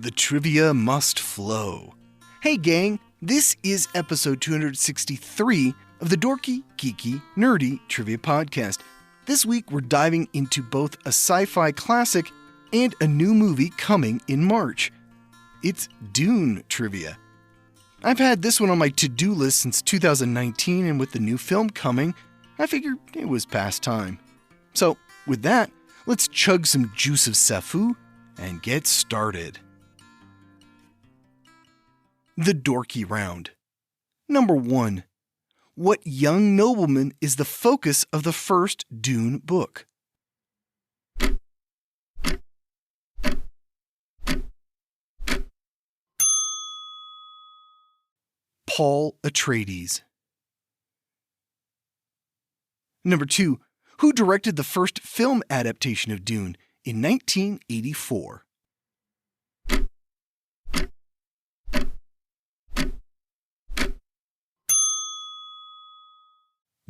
The trivia must flow. Hey gang, this is episode 263 of the Dorky, Geeky, Nerdy Trivia Podcast. This week we're diving into both a sci-fi classic and a new movie coming in March. It's Dune Trivia. I've had this one on my to-do list since 2019, and with the new film coming, I figured it was past time. So, with that, let's chug some Juice of Sapho and get started. The Dorky Round. Number 1. What young nobleman is the focus of the first Dune book? Paul Atreides. Number 2. Who directed the first film adaptation of Dune in 1984?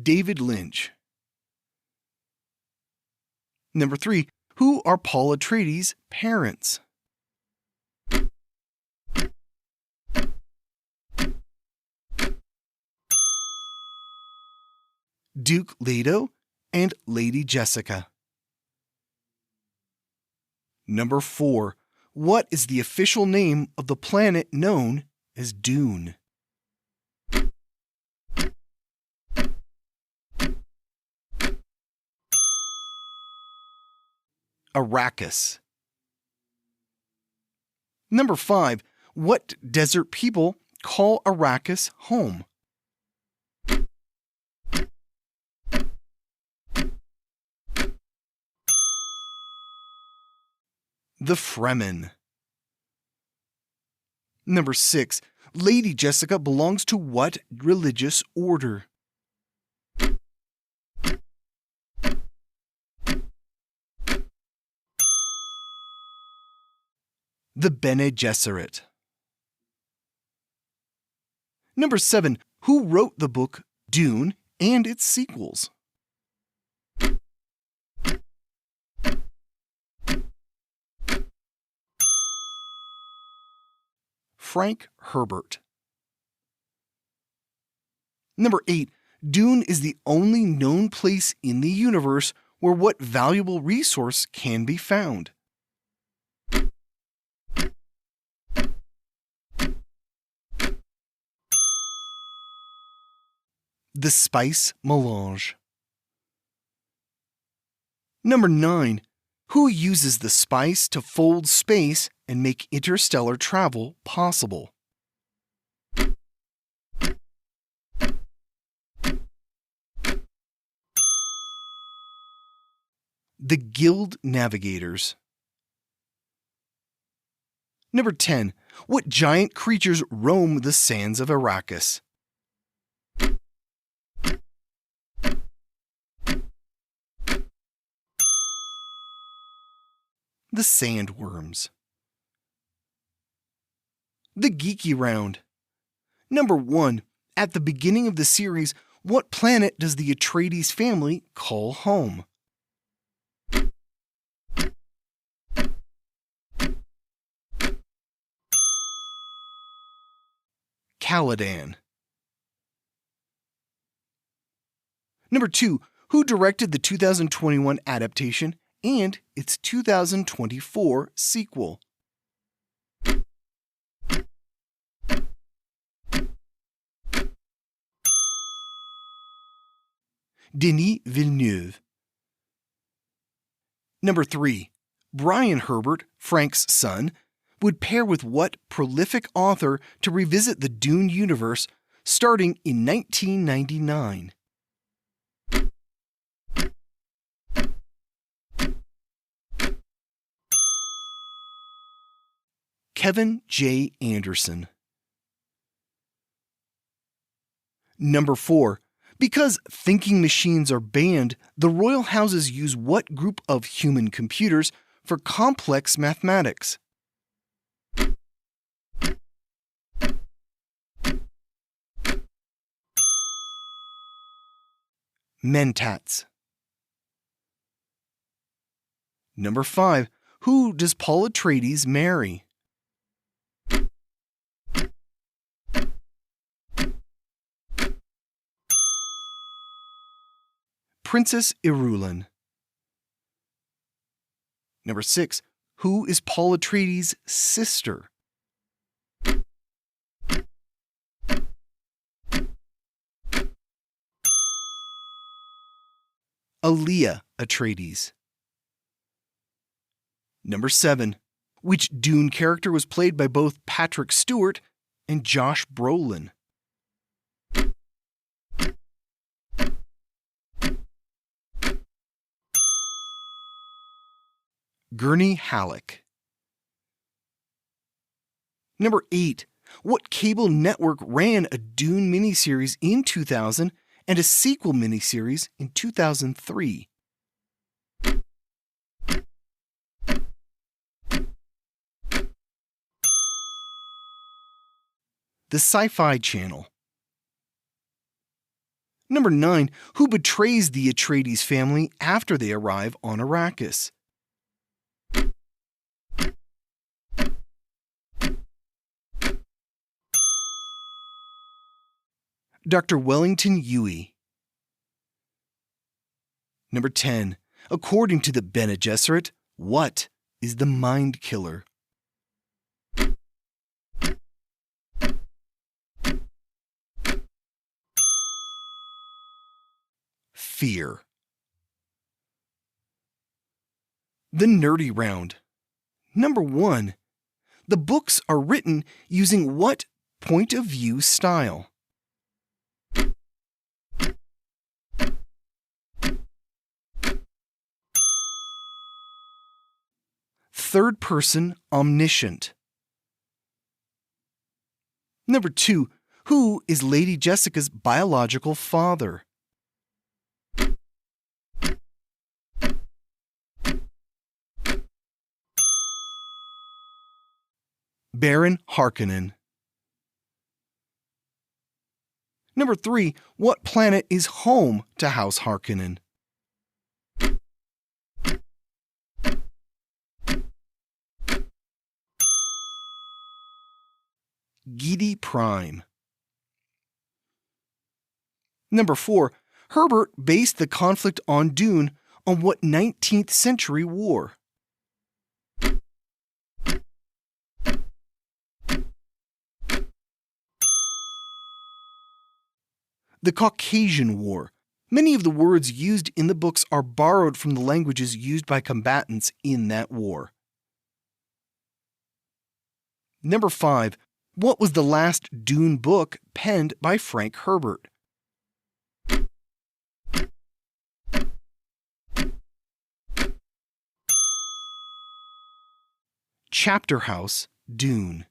David Lynch. Number 3. Who are Paul Atreides' parents? Duke Leto and Lady Jessica. Number 4. What is the official name of the planet known as Dune? Arrakis. Number 5. What desert people call Arrakis home? The Fremen. Number 6. Lady Jessica belongs to what religious order? The Bene Gesserit. Number 7. Who wrote the book Dune and its sequels? Frank Herbert. Number 8. Dune is the only known place in the universe where what valuable resource can be found? The spice melange. Number 9. Who uses the spice to fold space and make interstellar travel possible? The Guild Navigators. Number 10. What giant creatures roam the sands of Arrakis? The sandworms. The Geeky Round. Number 1. At the beginning of the series, what planet does the Atreides family call home? Caladan. Number 2. Who directed the 2021 adaptation and its 2024 sequel? Denis Villeneuve. Number 3. Brian Herbert, Frank's son, would pair with what prolific author to revisit the Dune universe starting in 1999? Kevin J. Anderson. Number 4. Because thinking machines are banned, the royal houses use what group of human computers for complex mathematics? Mentats. Number 5. Who does Paul Atreides marry? Princess Irulan? Number 6. Who is Paul Atreides' sister? Aaliyah Atreides. Number 7. Which Dune character was played by both Patrick Stewart and Josh Brolin? Gurney Halleck. Number 8. What cable network ran a Dune miniseries in 2000 and a sequel miniseries in 2003? The Sci-Fi Channel. Number 9. Who betrays the Atreides family after they arrive on Arrakis? Dr. Wellington Yueh. Number 10. According to the Bene Gesserit, what is the Mind Killer? Fear. The Nerdy Round. Number 1. The books are written using what point of view style? Third person omniscient. Number 2. Who is Lady Jessica's biological father? Baron Harkonnen. Number 3. What planet is home to House Harkonnen? Giedi Prime. Number 4. Herbert based the conflict on Dune on what 19th century war? The Caucasian War. Many of the words used in the books are borrowed from the languages used by combatants in that war. Number 5. What was the last Dune book penned by Frank Herbert? Chapter House, Dune.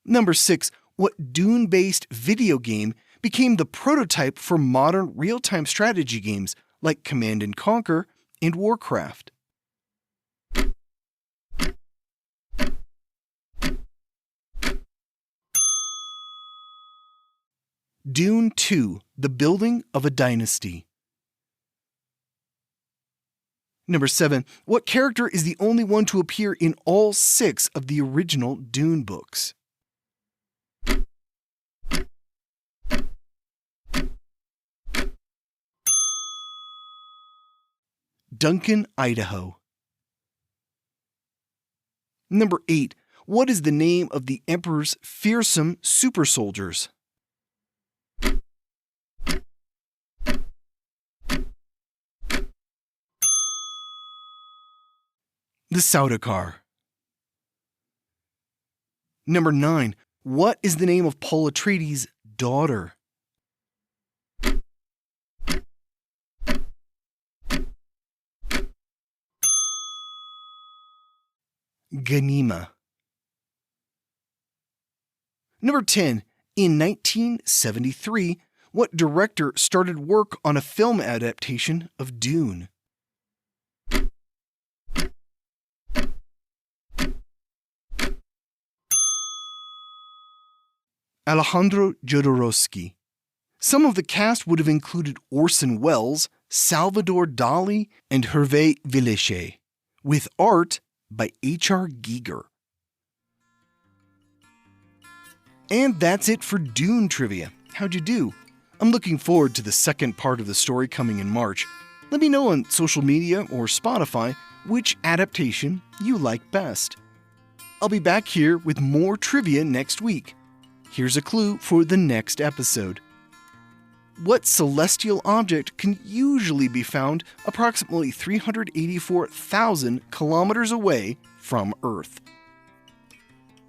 Number 6. What Dune-based video game became the prototype for modern real-time strategy games like Command & Conquer and Warcraft? Dune 2, The Building of a Dynasty. Number 7. What character is the only one to appear in all 6 of the original Dune books? Duncan Idaho. Number 8. What is the name of the Emperor's fearsome super soldiers? The Sardaukar. Number 9. What is the name of Paul Atreides' daughter? Ganima. Number 10. In 1973, what director started work on a film adaptation of Dune? Alejandro Jodorowsky. Some of the cast would have included Orson Welles, Salvador Dali, and Hervé Villechaize, with art by H.R. Giger. And that's it for Dune Trivia. How'd you do? I'm looking forward to the second part of the story coming in March. Let me know on social media or Spotify which adaptation you like best. I'll be back here with more trivia next week. Here's a clue for the next episode. What celestial object can usually be found approximately 384,000 kilometers away from Earth?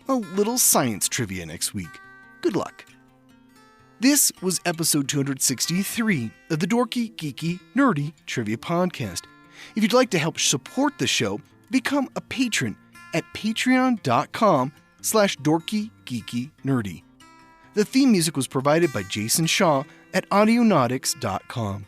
A little science trivia next week. Good luck. This was episode 263 of the Dorky, Geeky, Nerdy Trivia Podcast. If you'd like to help support the show, become a patron at patreon.com/dorkygeekynerdy. The theme music was provided by Jason Shaw at audionautics.com.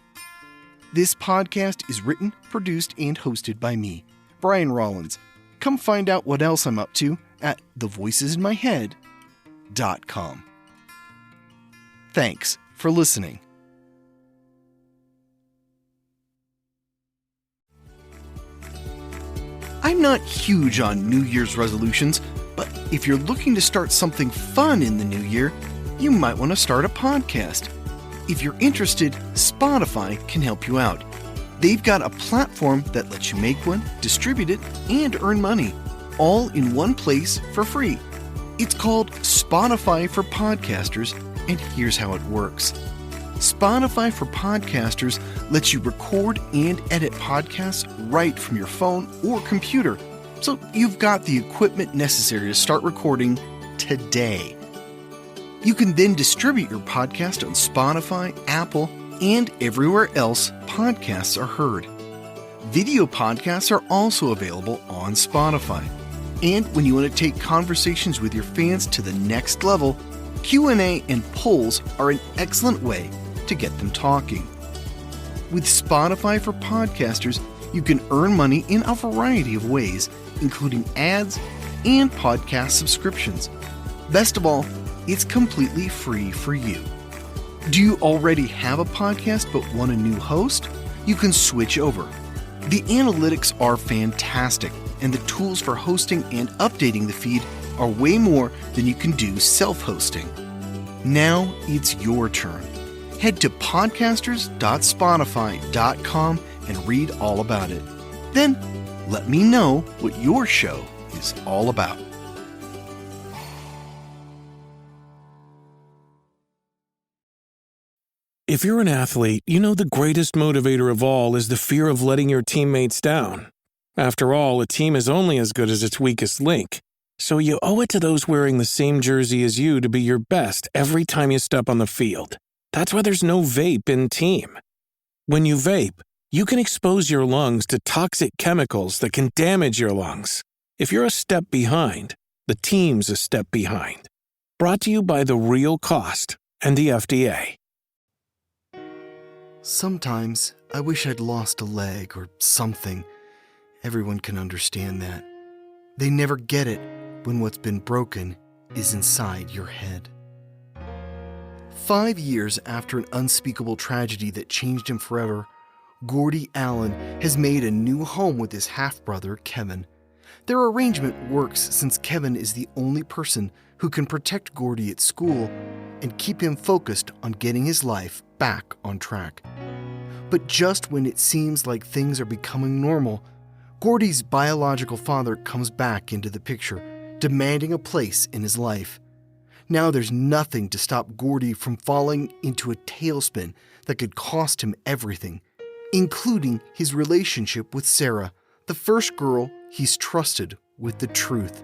This podcast is written, produced, and hosted by me, Brian Rollins. Come find out what else I'm up to at thevoicesinmyhead.com. Thanks for listening. I'm not huge on New Year's resolutions, but if you're looking to start something fun in the new year, you might want to start a podcast. If you're interested, Spotify can help you out. They've got a platform that lets you make one, distribute it, and earn money, all in one place for free. It's called Spotify for Podcasters, and here's how it works. Spotify for Podcasters lets you record and edit podcasts right from your phone or computer, so you've got the equipment necessary to start recording today. You can then distribute your podcast on Spotify, Apple, and everywhere else podcasts are heard. Video podcasts are also available on Spotify. And when you want to take conversations with your fans to the next level, Q&A and polls are an excellent way to get them talking. With Spotify for Podcasters, you can earn money in a variety of ways, including ads and podcast subscriptions. Best of all, it's completely free for you. Do you already have a podcast but want a new host? You can switch over. The analytics are fantastic, and the tools for hosting and updating the feed are way more than you can do self-hosting. Now it's your turn. Head to podcasters.spotify.com and read all about it. Then let me know what your show is all about. If you're an athlete, you know the greatest motivator of all is the fear of letting your teammates down. After all, a team is only as good as its weakest link. So you owe it to those wearing the same jersey as you to be your best every time you step on the field. That's why there's no vape in team. When you vape, you can expose your lungs to toxic chemicals that can damage your lungs. If you're a step behind, the team's a step behind. Brought to you by The Real Cost and the FDA. Sometimes I wish I'd lost a leg or something. Everyone can understand that. They never get it when what's been broken is inside your head. 5 years after an unspeakable tragedy that changed him forever, Gordy Allen has made a new home with his half-brother, Kevin. Their arrangement works since Kevin is the only person who can protect Gordy at school and keep him focused on getting his life back on track. But just when it seems like things are becoming normal, Gordy's biological father comes back into the picture, demanding a place in his life. Now there's nothing to stop Gordy from falling into a tailspin that could cost him everything, including his relationship with Sarah, the first girl he's trusted with the truth.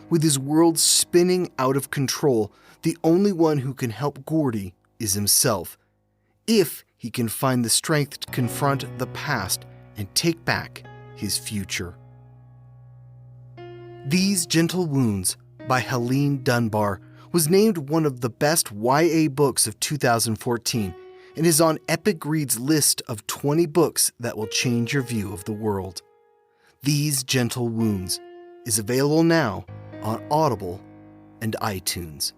With his world spinning out of control, the only one who can help Gordy is himself, if he can find the strength to confront the past and take back his future. These Gentle Wounds by Helene Dunbar was named one of the best YA books of 2014 and is on Epic Read's list of 20 books that will change your view of the world. These Gentle Wounds is available now on Audible and iTunes.